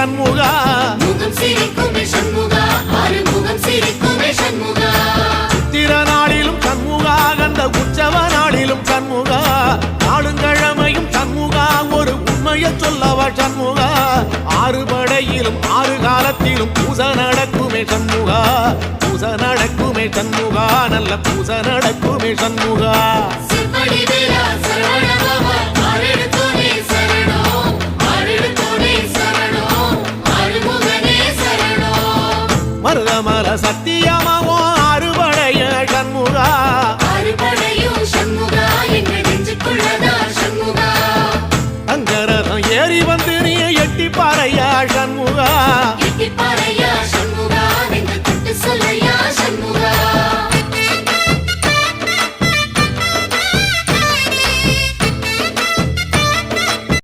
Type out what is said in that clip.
சண்முகா முகம் சிரிக்குமே சண்முகா ஆறுமுகம் சிரிக்குமே சண்முகா சித்திர நாளிலும் சண்முகா கந்த உற்சவ நாளிலும் சண்முகா நாளுங்கிழமையும் சண்முகா ஒரு உண்மையை சொல்லவா சண்முகா ஆறு படையிலும் ஆறு காலத்திலும் பூசை நடக்குமே சண்முகா பூசை நடக்குமே சண்முகா நல்ல பூசை நடக்குமே சண்முகா சிவடி வேலா சரவணபவா ஆரெடுத்தோனே சரணம் ஆரெடுத்தோனே சரணம் ஆறுமுகனே சரணம் மருதமல சத்தியமாவோ ஆறுபடைய சண்முகா ஆறுபடையும் சண்முகா எங்கள் நெஞ்சுக்குள்ளதா சண்முகா அங்கரதம் ஏறி வந்து